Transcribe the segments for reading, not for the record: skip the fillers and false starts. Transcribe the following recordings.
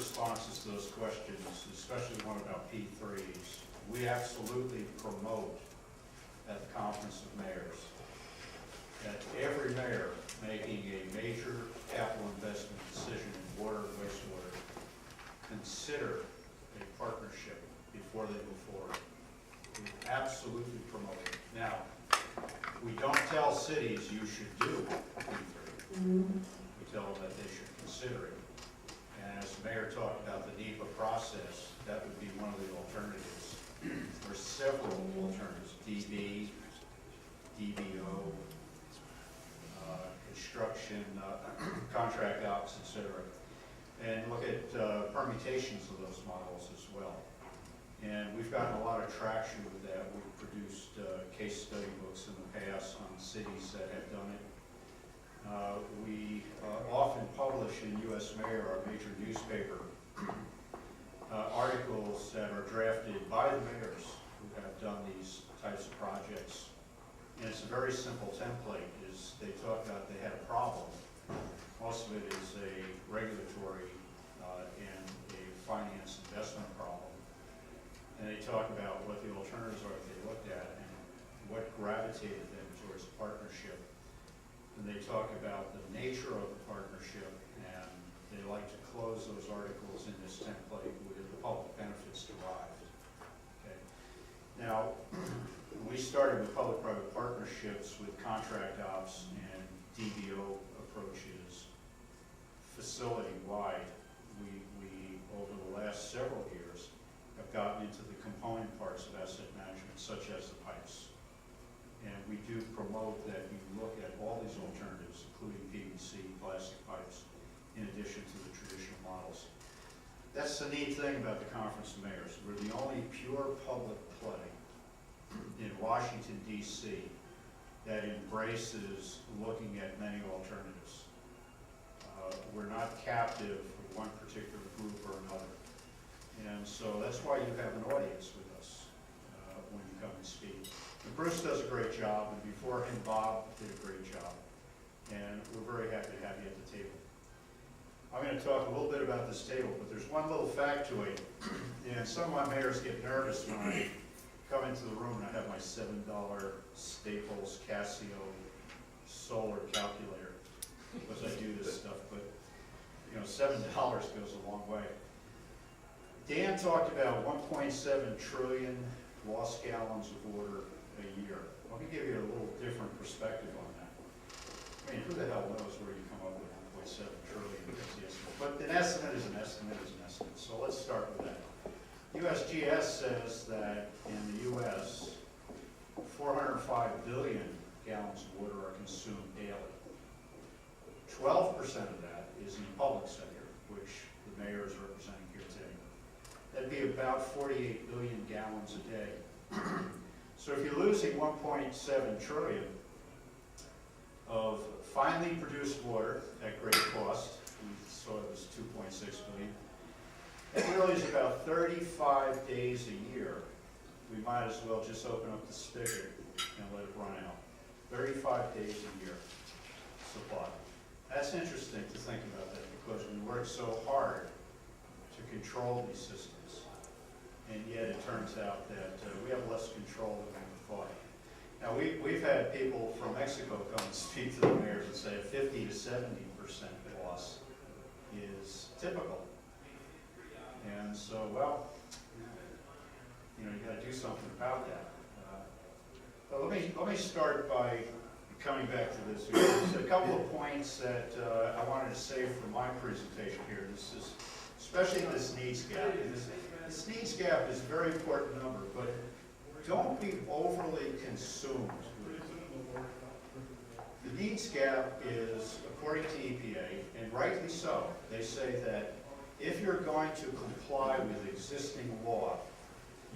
responses to those questions, especially the one about P3s. We absolutely promote at the Conference of Mayors that every mayor making a major capital investment decision in water and wastewater consider a partnership before they move forward. We absolutely promote it. Now, we don't tell cities you should do P3. We tell them that they should consider it. And as the mayor talked about the NEPA process, that would be one of the alternatives. There are several alternatives, DB, DBO, construction, contract ops, etc. And look at permutations of those models as well. And we've gotten a lot of traction with that. We've produced case study books in the past on cities that have done it. We often publish in U.S. Mayor, our major newspaper, articles that are drafted by the mayors who have done these types of projects. And it's a very simple template. They talk about they had a problem. Most of it is a regulatory and a finance investment problem. And they talk about what the alternatives are that they looked at and what gravitated them towards a partnership. And they talk about the nature of the partnership, and they like to close those articles in this template with the public benefits derived. Okay. Now, we started with public-private partnerships with contract ops and DBO approaches facility-wide. We, over the last several years, have gotten into the component parts of asset management, such as the pipes. And we do promote that you look at all these alternatives, including PVC, plastic pipes, in addition to the traditional models. That's the neat thing about the Conference of Mayors. We're the only pure public play in Washington, D.C. that embraces looking at many alternatives. We're not captive of one particular group or another. And so that's why you have an audience with us when you come and speak. And Bruce does a great job, and before him, Bob did a great job. And we're very happy to have you at the table. I'm going to talk a little bit about this table, but there's one little factoid. And some of my mayors get nervous when I come into the room and I have my $7 Staples Casio solar calculator, because I do this stuff, but you know, $7 goes a long way. Dan talked about 1.7 trillion lost gallons of water a year. Let me give you a little different perspective on that. I mean, who the hell knows where you come up with 1.7 trillion? But an estimate is an estimate is an estimate. So let's start with that. USGS says that in the U.S., 405 billion gallons of water are consumed daily. 12% of that is in the public sector, which the mayor is representing here today. That'd be about 48 billion gallons a day. So if you're losing 1.7 trillion of finely produced water at great cost, we saw it was 2.6 billion, it really is about 35 days a year. We might as well just open up the spigot and let it run out. 35 days a year supply. That's interesting to think about that, because we work so hard to control these systems, and yet it turns out that we have less control than we thought. Now, we've had people from Mexico come and speak to the mayors and say 50 to 70% loss is typical. And so, well, you know, you got to do something about that. But let me start by coming back to this. There's a couple of points that I wanted to say from my presentation here. This is, especially this needs gap. This needs gap is a very important number, but don't be overly consumed with it. The needs gap is, according to EPA, and rightly so, they say that if you're going to comply with existing law,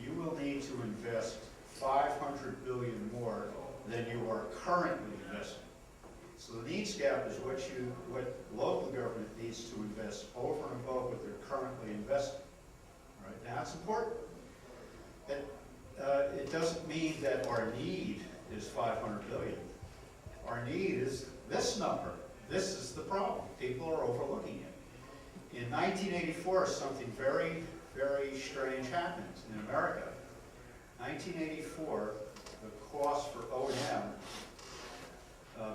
you will need to invest $500 billion more than you are currently investing. So the needs gap is what local government needs to invest over and above what they're currently investing. All right? Now, it's important. It doesn't mean that our need is $500 billion. Our need is this number. This is the problem. People are overlooking it. In 1984, something very, very strange happened in America. 1984, the cost for O&M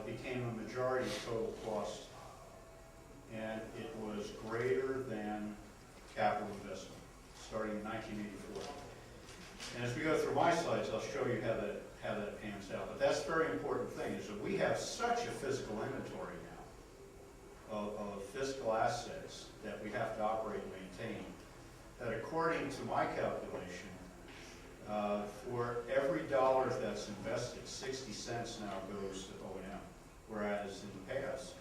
became a majority of total cost, and it was greater than capital investment, starting in 1984. And as we go through my slides, I'll show you how that pans out. But that's a very important thing, is that we have such a physical inventory now of physical assets that we have to operate and maintain, that according to my calculation, for every dollar that's invested, 60 cents now goes to O&M, whereas in the past,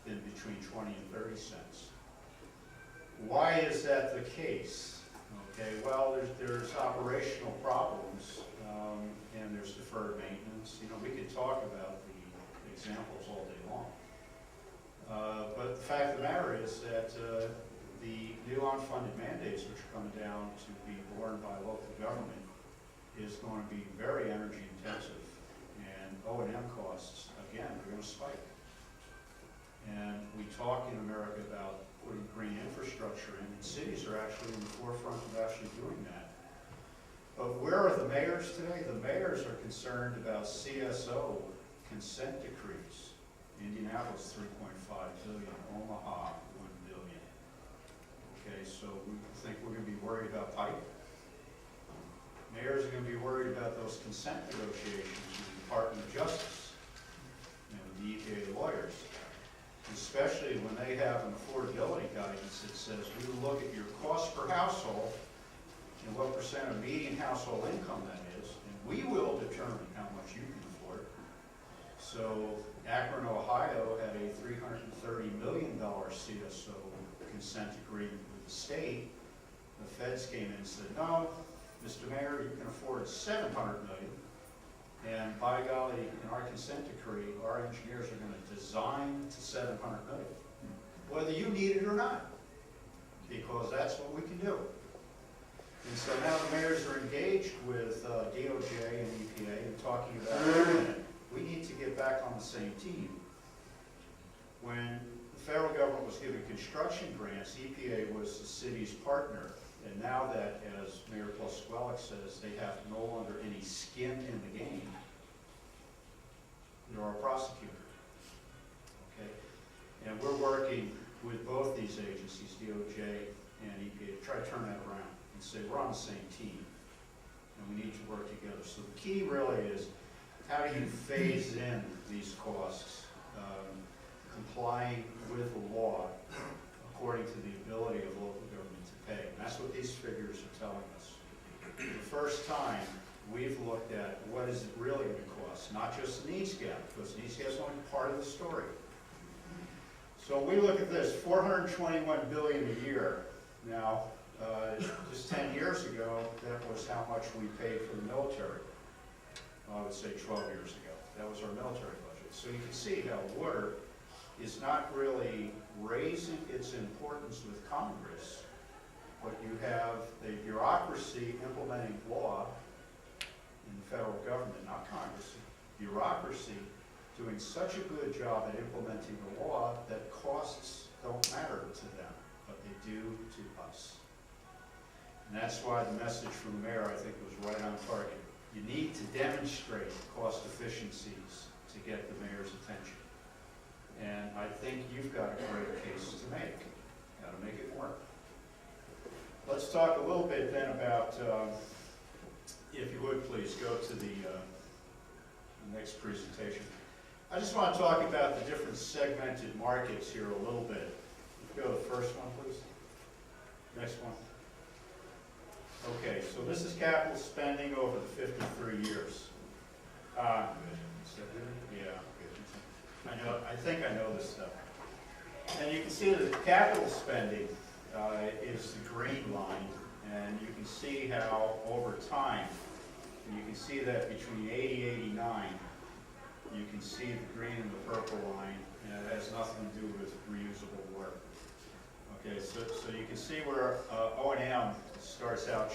been between 20 and 30 cents. Why is that the case? Okay, well, there's operational problems, and there's deferred maintenance. You know, we could talk about the examples all day long. But the fact of the matter is that the new unfunded mandates, which are coming down to be borne by local government, is going to be very energy intensive, and O&M costs, again, are going to spike. And we talk in America about putting green infrastructure in, and cities are actually in the forefront of actually doing that. But where are the mayors today? The mayors are concerned about CSO consent decrees. Indianapolis, 3.5 billion. Omaha, 1 billion. Okay, so we think we're going to be worried about pipe. Mayors are going to be worried about those consent negotiations with the Department of Justice and with the EPA lawyers, especially when they have an affordability guidance that says we will look at your cost per household and what percent of median household income that is, and we will determine how much you can afford. So Akron, Ohio had a $330 million CSO consent agreement with the state. The feds came in and said, no, Mr. Mayor, you can afford $700 million. And by golly, in our consent decree, our engineers are going to design to $700 million, whether you need it or not, because that's what we can do. And so now the mayors are engaged with DOJ and EPA and talking about, wait a minute, we need to get back on the same team. When the federal government was giving construction grants, EPA was the city's partner. And now that, as Mayor Plasquellic says, they have no longer any skin in the game, they're our prosecutor. Okay? And we're working with both these agencies, DOJ and EPA, to try to turn that around and say we're on the same team and we need to work together. So the key really is, how do you phase in these costs, complying with the law according to the ability of local government to pay? And that's what these figures are telling us. For the first time, we've looked at what is it really going to cost, not just the needs gap, because the needs gap is only part of the story. So we look at this, $421 billion a year. Now, just 10 years ago, that was how much we paid for the military. I would say 12 years ago. That was our military budget. So you can see how water is not really raising its importance with Congress, but you have a bureaucracy implementing law in the federal government, not Congress, bureaucracy doing such a good job at implementing the law that costs don't matter to them, but they do to us. And that's why the message from the mayor, I think, was right on target. You need to demonstrate cost efficiencies to get the mayor's attention. And I think you've got a great case to make, how to make it work. Let's talk a little bit then about, if you would please, go to the next presentation. I just want to talk about the different segmented markets here a little bit. Go to the first one, please. Next one. Okay, so this is capital spending over the 53 years. Yeah, I think I know this stuff. And you can see that the capital spending is the green line, and you can see how over time, and you can see that between 80 and 89, you can see the green and the purple line, and it has nothing to do with reusable water. Okay, so you can see where O&M starts out